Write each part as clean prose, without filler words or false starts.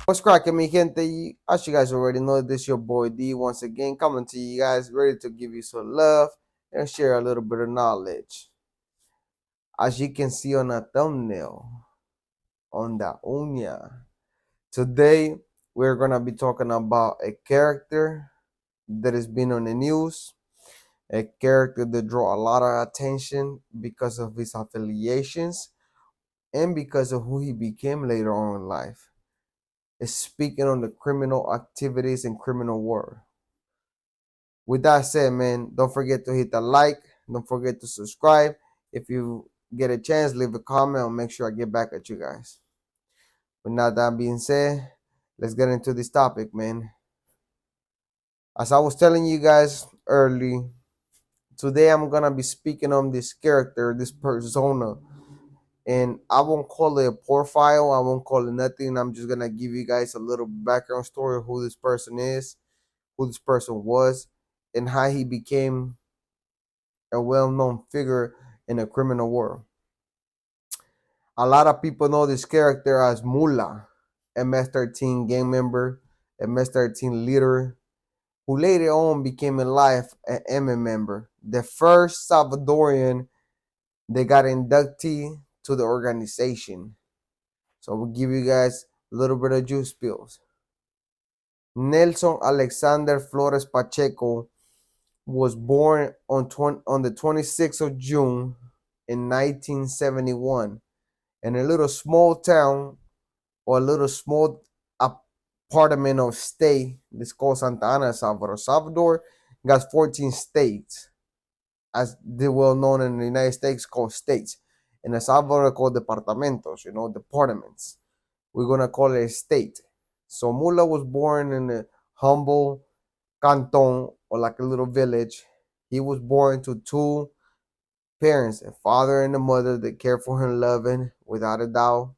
What's cracking, mi gente? As you guys already know, this is your boy D once again coming to you guys, ready to give you some love and share a little bit of knowledge. As you can see on the thumbnail, on the uña, today we're gonna be talking about a character that has been on the news, a character that draw a lot of attention because of his affiliations and because of who he became later on in life. Is speaking on the criminal activities and criminal world. With that said, man, don't forget to hit the like. Don't forget to subscribe. If you get a chance, leave a comment. I'll make sure I get back at you guys. With that being said, let's get into this topic, man. As I was telling you guys early, today I'm gonna be speaking on this character, this persona, and I won't call it a profile. I won't call it nothing. I'm just gonna give you guys a little background story of who this person is, who this person was, and how he became a well-known figure in the criminal world. A lot of people know this character as Mula, MS13 gang member, MS13 leader, who later on became in life an M member, the first Salvadorian that got inductee to the organization. So we'll give you guys a little bit of juice pills. Nelson Alexander Flores Pacheco was born on the 26th of June in 1971 in a little small town or a little small apartment of state. This called Santa Ana, Salvador. Salvador got 14 states, as they well known in the United States called states. In El Salvador called departamentos, departments. We're gonna call it a state. So Mula was born in a humble canton or like a little village. He was born to two parents, a father and a mother that cared for him, loving without a doubt.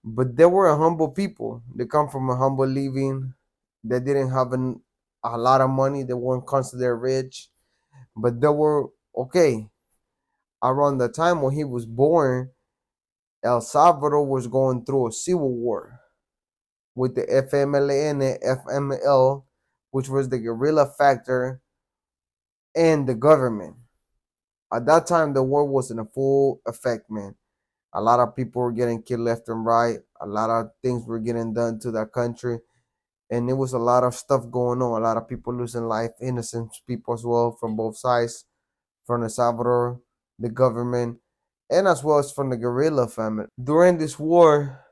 But they were a humble people. They come from a humble living. They didn't have a lot of money. They weren't considered rich, but they were okay. Around the time when he was born, El Salvador was going through a civil war with the FMLN and FML, which was the guerrilla factor, and the government. At that time, the war was in a full effect, man. A lot of people were getting killed left and right. A lot of things were getting done to that country. And there was a lot of stuff going on. A lot of people losing life, innocent people as well from both sides, from El Salvador, the government, and as well as from the guerrilla family. During this war,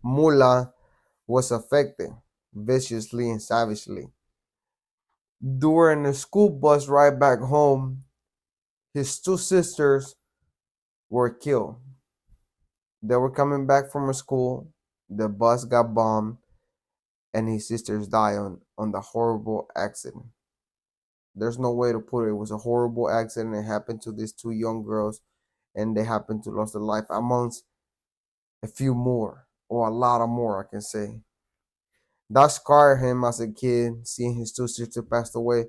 Mula was affected viciously and savagely. During the school bus ride back home, his two sisters were killed. They were coming back from a school. The bus got bombed, and his sisters died on the horrible accident. There's no way to put it. It was a horrible accident. It happened to these two young girls, and they happened to lose their life amongst a few more, or a lot of more, I can say. That scarred him as a kid, seeing his two sisters pass away.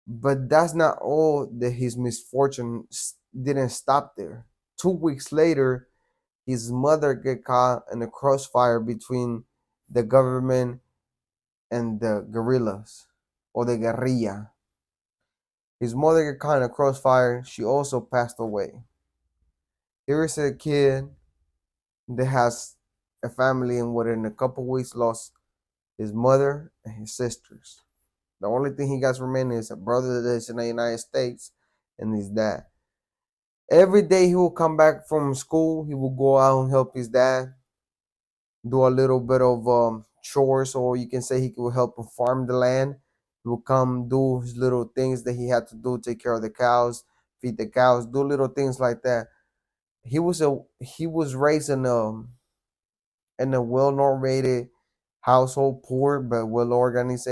But that's not all that his misfortune didn't stop there. 2 weeks later, his mother get caught in a crossfire between the government and the guerrillas or the guerrilla. His mother got caught in a crossfire. She also passed away. Here is a kid that has a family and within a couple weeks lost his mother and his sisters. The only thing he got remaining is a brother that's in the United States and his dad. Every day he will come back from school, he will go out and help his dad, do a little bit of chores, or you can say he will help him farm the land. He will come do his little things that he had to do, take care of the cows, feed the cows, do little things like that. He was raised in a well normated household, poor but well organized,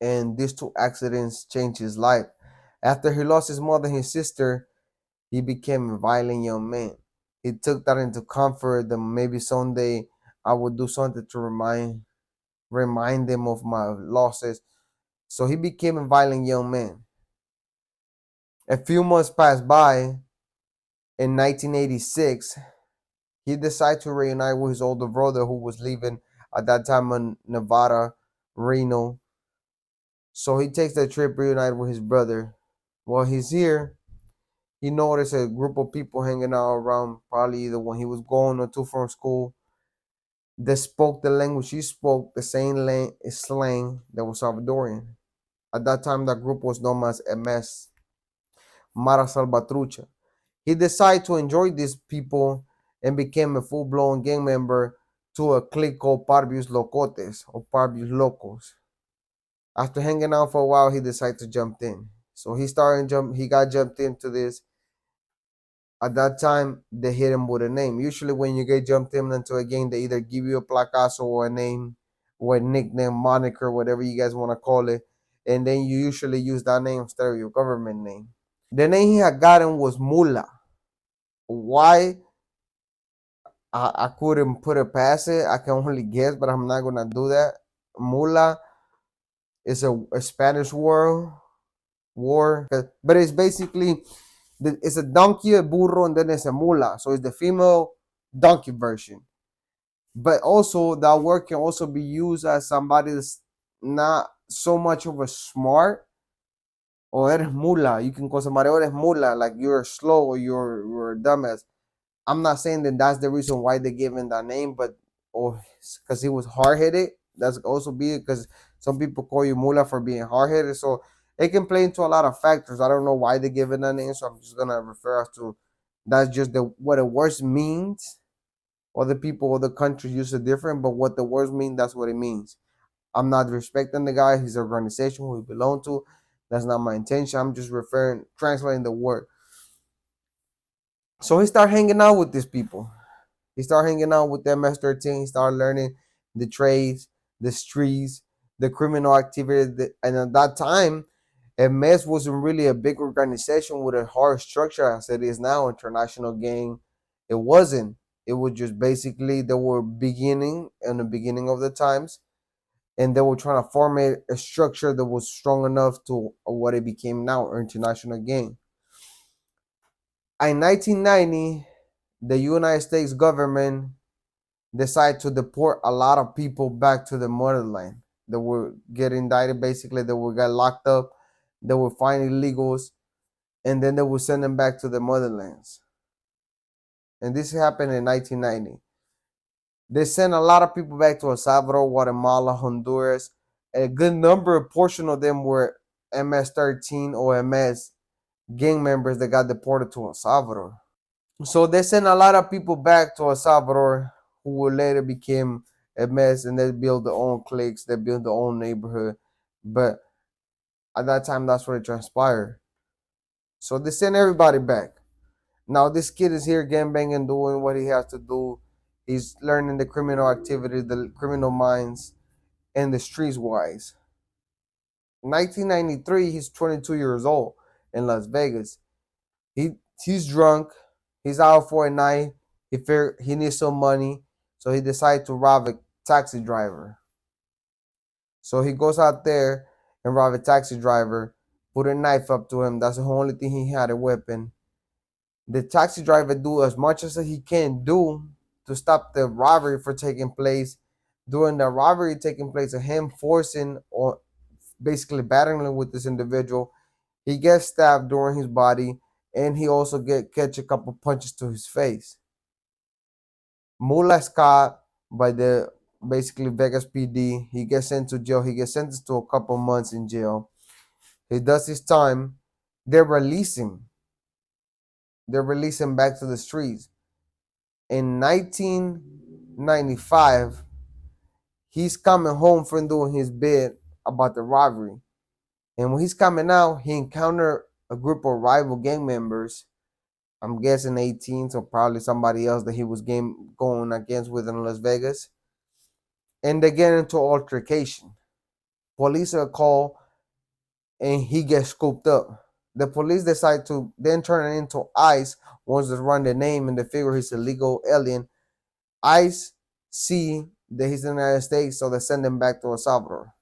and these two accidents changed his life. After he lost his mother and his sister, he became a violent young man. He took that into comfort that maybe someday I would do something to remind them of my losses. So he became a violent young man. A few months passed by. In 1986, he decided to reunite with his older brother who was living at that time in Nevada, Reno. So he takes that trip, reunite with his brother. While he's here, he noticed a group of people hanging out around, probably either when he was going or to from school, that spoke the language he spoke, the same slang that was Salvadorian. At that time, that group was known as MS, Mara Salvatrucha. He decided to enjoy these people and became a full-blown gang member to a clique called Parvius Locotes or Parvius Locos. After hanging out for a while, he decided to jump in. So he got jumped into this. At that time, they hit him with a name. Usually when you get jumped into a game, they either give you a placazo or a name or a nickname, moniker, whatever you guys want to call it. And then you usually use that name instead of your government name. The name he had gotten was Mula. Why? I couldn't put it past it. I can only guess, but I'm not gonna do that. Mula is a Spanish war, but it's basically it's a donkey, a burro, and then it's a mula. So it's the female donkey version. But also that word can also be used as somebody that's not so much of a smart or eres mula. You can call somebody eres mula, like you're slow or you're a dumbass. I'm not saying that that's the reason why they gave him that name, but or because he was hard headed. That's also be because some people call you mula for being hard headed. So it can play into a lot of factors. I don't know why they give it that name, so I'm just gonna refer us to that's just the what the words means. Other people, other countries use it different, but what the words mean, that's what it means. I'm not respecting the guy, his organization, who he belonged to. That's not my intention. I'm just translating the word. So he started hanging out with these people. He started hanging out with the MS13. He started learning the trades, the streets, the criminal activity. And at that time, MS wasn't really a big organization with a hard structure as it is now. International gang, it wasn't. It was just basically they were beginning in the beginning of the times, and they were trying to form a structure that was strong enough to what it became now, international gang. In 1990, the United States government decided to deport a lot of people back to the motherland. They were getting indicted, basically. They were got locked up. They were finding illegals, and then they would send them back to the motherlands. And this happened in 1990. They sent a lot of people back to El Salvador, Guatemala, Honduras. A good number, a portion of them were MS-13 or MS gang members that got deported to El Salvador. So they sent a lot of people back to El Salvador who would later become MS, and they build their own cliques, they build their own neighborhood. But at that time, that's what it transpired. So they sent everybody back. Now this kid is here gangbanging, doing what he has to do. He's learning the criminal activity, the criminal minds, and the streets wise. 1993, he's 22 years old in Las Vegas. He's drunk. He's out for a night. He figured he needs some money, so he decided to rob a taxi driver. So he goes out there and rob a taxi driver, put a knife up to him. That's the only thing he had, a weapon. The taxi driver do as much as he can do to stop the robbery from taking place. During the robbery taking place of him forcing or basically battling with this individual, he gets stabbed during his body, and he also catch a couple punches to his face. Mula is caught by the basically Vegas PD. He gets sent to jail. He gets sentenced to a couple months in jail. He does his time. They release him. They release him back to the streets. In 1995, he's coming home from doing his bid about the robbery. And when he's coming out, he encountered a group of rival gang members. I'm guessing 18, so probably somebody else that he was going against within Las Vegas. And they get into altercation. Police are called, and he gets scooped up. The police decide to then turn it into ICE once they run the name and they figure he's a legal alien. ICE see that he's in the United States, so they send him back to El Salvador.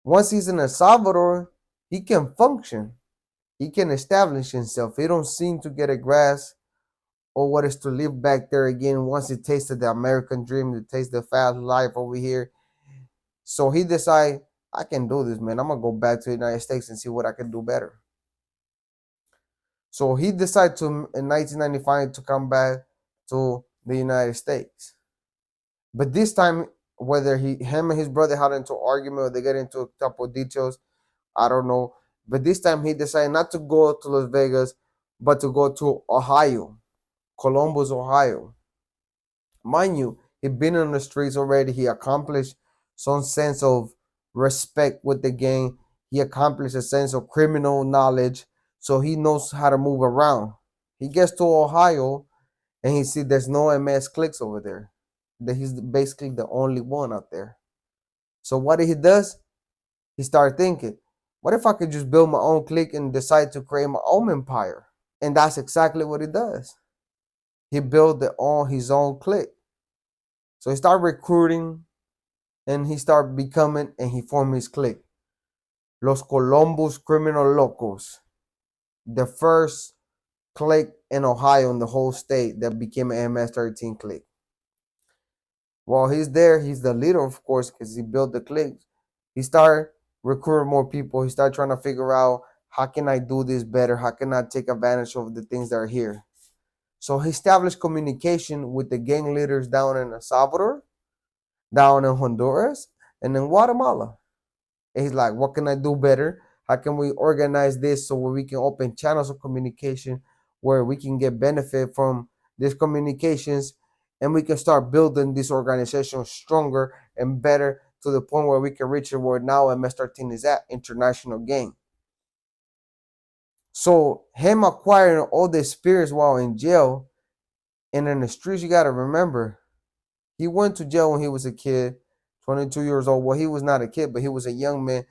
Once he's in El Salvador, he can function. He can establish himself. He don't seem to get a grasp or what is to live back there again once he tasted the American dream, to taste the fast life over here. So he decided, I can do this, man. I'm gonna go back to the United States and see what I can do better. So he decided to in 1995 to come back to the United States. But this time, whether him and his brother had into argument or they get into a couple of details, I don't know. But this time he decided not to go to Las Vegas, but to go to Ohio, Columbus, Ohio. Mind you, he'd been on the streets already. He accomplished some sense of respect with the gang. He accomplished a sense of criminal knowledge, so he knows how to move around. He gets to Ohio and he sees there's no MS clicks over there. That he's basically the only one out there. So what he does, he started thinking, what if I could just build my own clique and decide to create my own empire? And that's exactly what he does. He built his own clique. So he started recruiting and he started becoming and he formed his clique. Los Columbus Criminal Locos. The first clique in Ohio in the whole state that became an MS13 clique. While he's there, he's the leader, of course, because he built the clique. He started recruiting more people. He started trying to figure out, how can I do this better? How can I take advantage of the things that are here? So he established communication with the gang leaders down in El Salvador, down in Honduras, and in Guatemala. And he's like, what can I do better? How can we organize this so we can open channels of communication where we can get benefit from these communications and we can start building this organization stronger and better to the point where we can reach it where now MS13 is at, international gang. So him acquiring all the experience while in jail and in the streets, you got to remember, he went to jail when he was a kid, 22 years old. Well, he was not a kid, but he was a young man.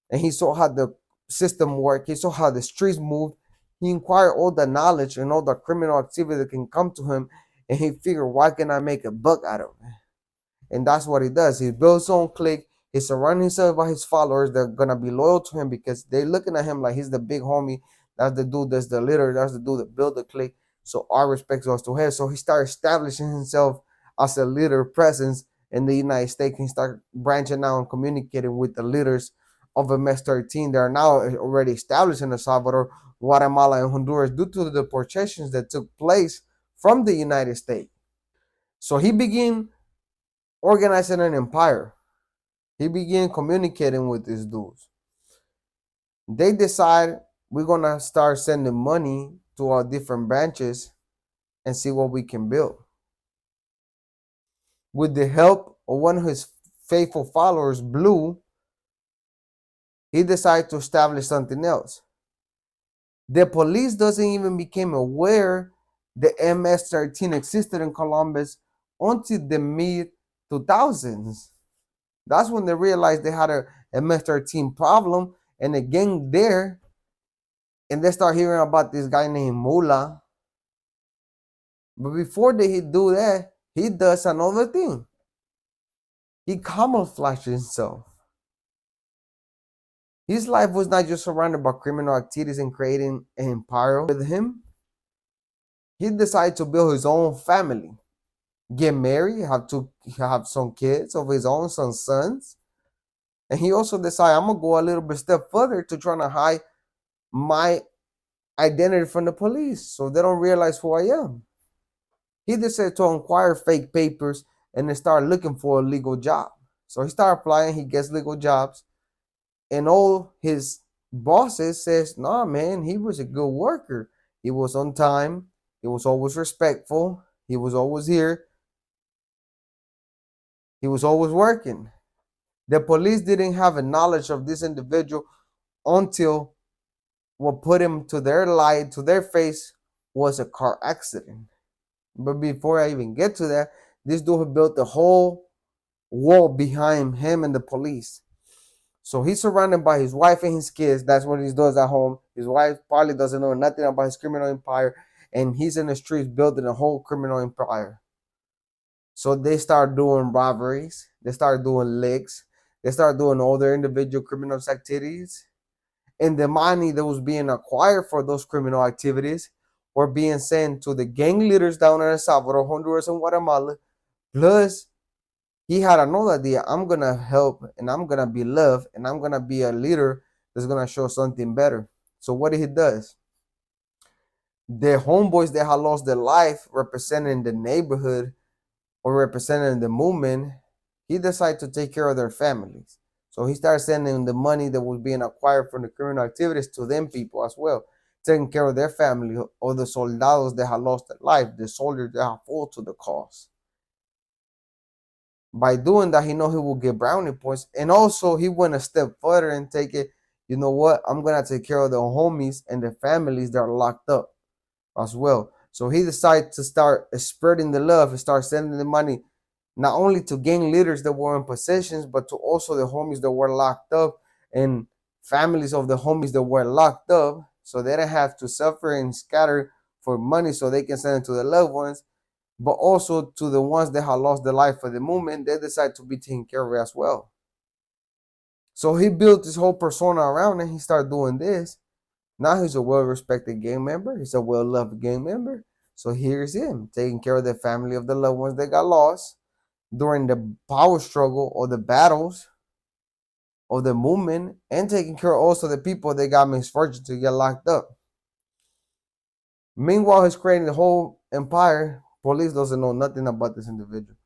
And he saw how the system worked. He saw how the streets moved. He acquired all the knowledge and all the criminal activity that can come to him. And he figured, why can I make a buck out of it? And that's what he does. He builds his own clique. He surrounds himself by his followers. They're going to be loyal to him because they're looking at him like he's the big homie. That's the dude that's the leader. That's the dude that built the clique. So our respect goes to him. So he started establishing himself as a leader presence in the United States. He started branching out and communicating with the leaders of MS13. They are now already established in El Salvador, Guatemala, and Honduras due to the deportations that took place from the United States. So he began organizing an empire. He began communicating with these dudes. They decide, we're going to start sending money to our different branches and see what we can build. With the help of one of his faithful followers, Blue, he decided to establish something else. The police doesn't even become aware the MS13 existed in Columbus until the mid 2000s. That's when they realized they had a MS13 problem and a gang there. And they start hearing about this guy named Mula. But before they do that, he does another thing. He camouflages himself. His life was not just surrounded by criminal activities and creating an empire with him. He decided to build his own family, get married, have some kids of his own, some sons. And he also decided, I'm gonna go a little bit step further to try to hide my identity from the police so they don't realize who I am. He decided to acquire fake papers and then start looking for a legal job. So he started applying, he gets legal jobs, and all his bosses says, nah, man, he was a good worker. He was on time, he was always respectful, he was always here, he was always working. The police didn't have a knowledge of this individual until what put him to their light, to their face, was a car accident. But before I even get to that, this dude built the whole wall behind him and the police. So he's surrounded by his wife and his kids. That's what he does at home. His wife probably doesn't know nothing about his criminal empire. And he's in the streets building a whole criminal empire. So they start doing robberies. They start doing licks. They start doing all their individual criminal activities. And the money that was being acquired for those criminal activities were being sent to the gang leaders down in El Salvador, Honduras, and Guatemala. Plus, he had another idea. I'm gonna help, and I'm gonna be loved, and I'm gonna be a leader that's gonna show something better. So what he does? The homeboys that had lost their life representing the neighborhood or representing the movement, he decided to take care of their families. So he started sending the money that was being acquired from the criminal activities to them people as well, taking care of their family or the soldados that had lost their life, the soldiers that had fought to the cause. By doing that, he know he will get brownie points, and also he went a step further and take it. You know what? I'm gonna take care of the homies and the families that are locked up as well. So he decided to start spreading the love and start sending the money not only to gang leaders that were in positions, but to also the homies that were locked up and families of the homies that were locked up, so they didn't have to suffer and scatter for money so they can send it to their loved ones, but also to the ones that had lost their life for the movement. They decided to be taken care of as well. So he built this whole persona around and he started doing this. Now he's a well-respected gang member. He's a well-loved gang member. So here's him taking care of the family of the loved ones that got lost during the power struggle or the battles of the movement, and taking care of also the people that got misfortune to get locked up. Meanwhile, he's creating the whole empire. Police doesn't know nothing about this individual.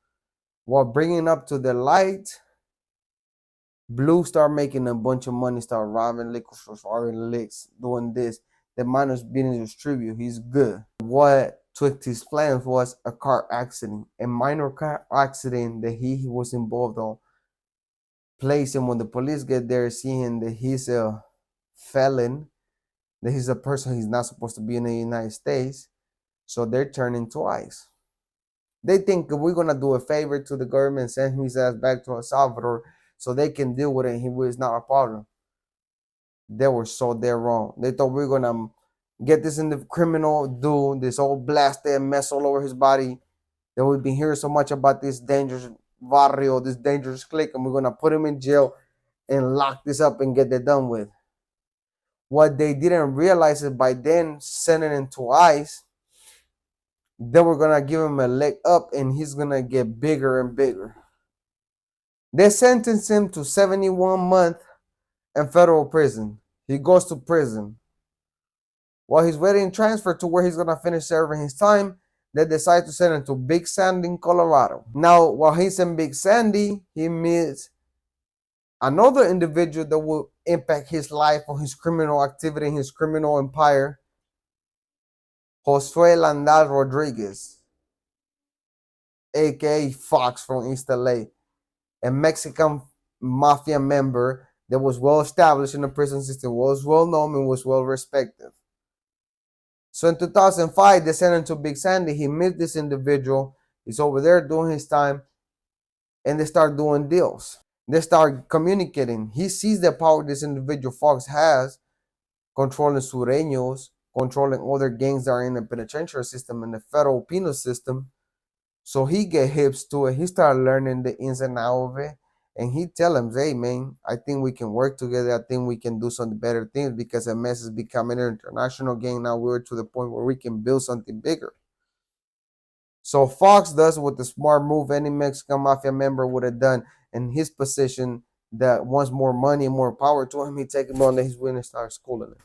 While bringing up to the light, Blue start making a bunch of money, start robbing liquor stores, robbing licks, doing this. The man is being distributed. He's good. What twixt his plans was a car accident, a minor car accident that he was involved on. Place him when the police get there, seeing that he's a felon, that he's a person he's not supposed to be in the United States. So they're turning twice. They think we're gonna do a favor to the government and send his ass back to El Salvador so they can deal with it. He was not a problem. They were so dead wrong. They thought we were gonna get this in the criminal dude, this old blasted mess all over his body. That we've been hearing so much about this dangerous barrio, this dangerous clique, and we're gonna put him in jail and lock this up and get it done with. What they didn't realize is by then sending him to ICE, they were gonna give him a leg up and he's gonna get bigger and bigger. They sentenced him to 71 months in federal prison. He goes to prison. While he's waiting transfer to where he's gonna finish serving his time, they decide to send him to Big Sandy in Colorado. Now, while he's in Big Sandy, he meets another individual that will impact his life or his criminal activity in his criminal empire, Josue Landal Rodriguez, aka Fox from East LA, a Mexican Mafia member that was well established in the prison system, was well known, and was well respected. So in 2005, they sent him to Big Sandy. He met this individual. He's over there doing his time, and they start doing deals. They start communicating. He sees the power this individual Fox has, controlling sureños, controlling other gangs that are in the penitentiary system and the federal penal system. So he get hips to it. He started learning the ins and outs of it. And he tell him, hey, man, I think we can work together. I think we can do some better things because MS is becoming an international gang. Now we're to the point where we can build something bigger. So Fox does what the smart move any Mexican Mafia member would have done in his position that wants more money and more power to him. He take him on that he's willing to start schooling him.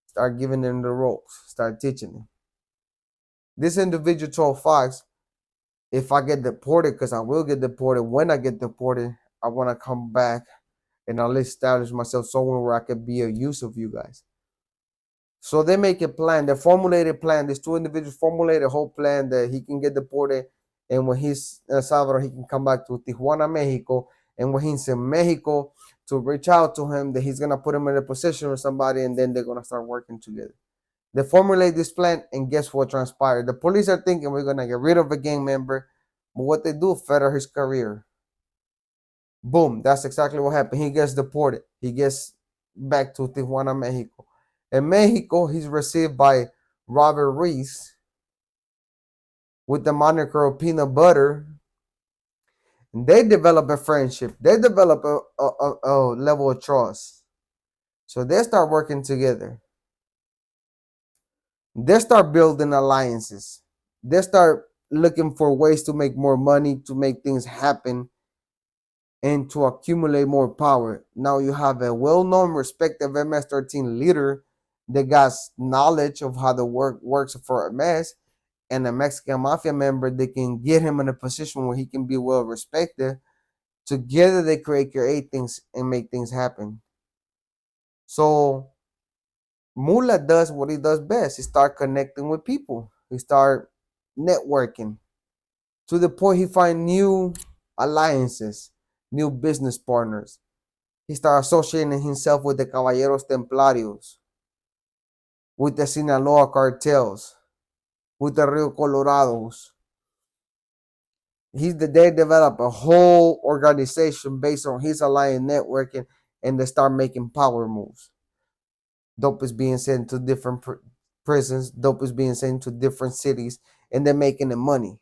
Start giving him the ropes. Start teaching him. This individual told Fox, if I get deported, because I will get deported, when I get deported, I want to come back and I'll establish myself somewhere where I could be of use of you guys. So they make a plan. They formulated a plan. These two individuals formulated a whole plan that he can get deported, and when he's in El Salvador, he can come back to Tijuana, Mexico. And when he's in Mexico, to reach out to him, that he's gonna put him in a position with somebody, and then they're gonna start working together. They formulate this plan, and guess what transpired? The police are thinking we're gonna get rid of a gang member, but what they do, further his career. Boom, that's exactly what happened. He gets deported. He gets back to Tijuana, Mexico. In Mexico, he's received by Robert Reese with the moniker of Peanut Butter. And they develop a friendship. They develop a level of trust. So they start working together. They start building alliances. They start looking for ways to make more money, to make things happen, and to accumulate more power. Now you have a well-known, respected MS13 leader that got knowledge of how the work works for MS, and a Mexican Mafia member that can get him in a position where he can be well respected. Together they create things and make things happen. So Mula does what he does best. He start connecting with people. He start networking to the point he find new alliances, new business partners. He start associating himself with the Caballeros Templarios, with the Sinaloa cartels, with the Rio Colorados. They develop a whole organization based on his alliance networking, and they start making power moves. Dope is being sent to different prisons. Dope is being sent to different cities, and they're making the money.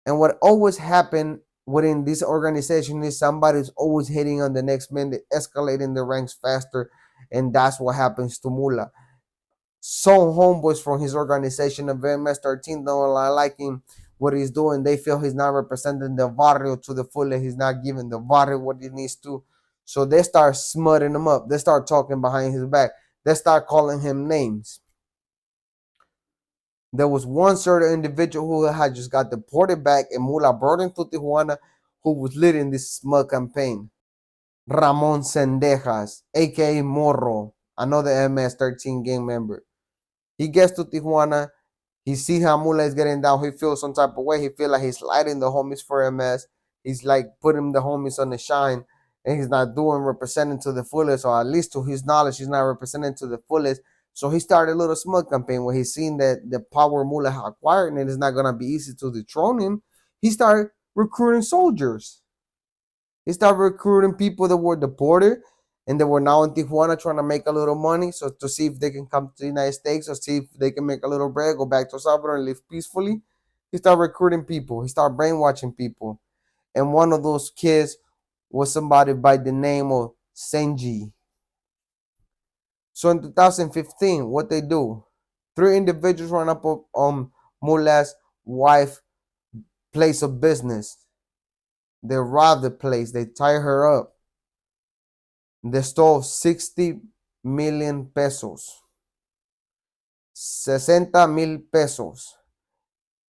And what always happened within this organization is somebody's always hitting on the next man, escalating the ranks faster, and that's what happens to Mula. Some homeboys from his organization of MS13 don't like him what he's doing. They feel he's not representing the barrio to the fullest. He's not giving the barrio what he needs to. So they start smutting him up. They start talking behind his back. They start calling him names. There was one certain individual who had just got deported back and Mula brought him to Tijuana, who was leading this smug campaign. Ramon Sendejas, aka Morro, another MS13 gang member. He gets to Tijuana. He see how Mula is getting down. He feels some type of way. He feel like he's lighting the homies for MS. He's like putting the homies on the shine, and he's not doing representing to the fullest, or at least to his knowledge, he's not representing to the fullest. So he started a little smug campaign where he's seen that the power Mula has acquired, and it's not gonna be easy to dethrone him. He started recruiting soldiers. He started recruiting people that were deported and they were now in Tijuana trying to make a little money, so to see if they can come to the United States or see if they can make a little bread, go back to El Salvador and live peacefully. He started recruiting people. He started brainwashing people. And one of those kids was somebody by the name of Senji. So in 2015, what they do, three individuals run up on Mula's wife place of business. They rob the place. They tie her up. They stole 60 million pesos. 60,000 pesos,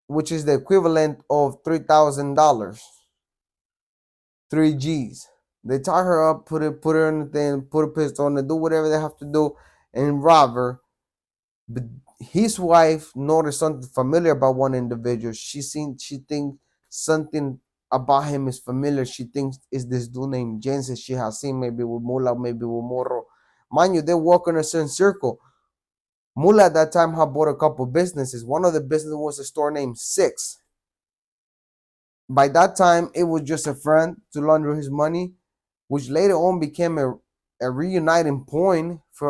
which is the equivalent of $3,000. 3 G's. They tie her up, put her in the thing, put a pistol on her, do whatever they have to do, and rob her. But his wife noticed something familiar about one individual. She thinks something about him is familiar. She thinks is this dude named Jensen she has seen maybe with Mula, maybe with Morro. Mind you, they walk in a certain circle. Mula at that time had bought a couple businesses. One of the businesses was a store named Six. By that time, it was just a front to launder his money, which later on became a reuniting point for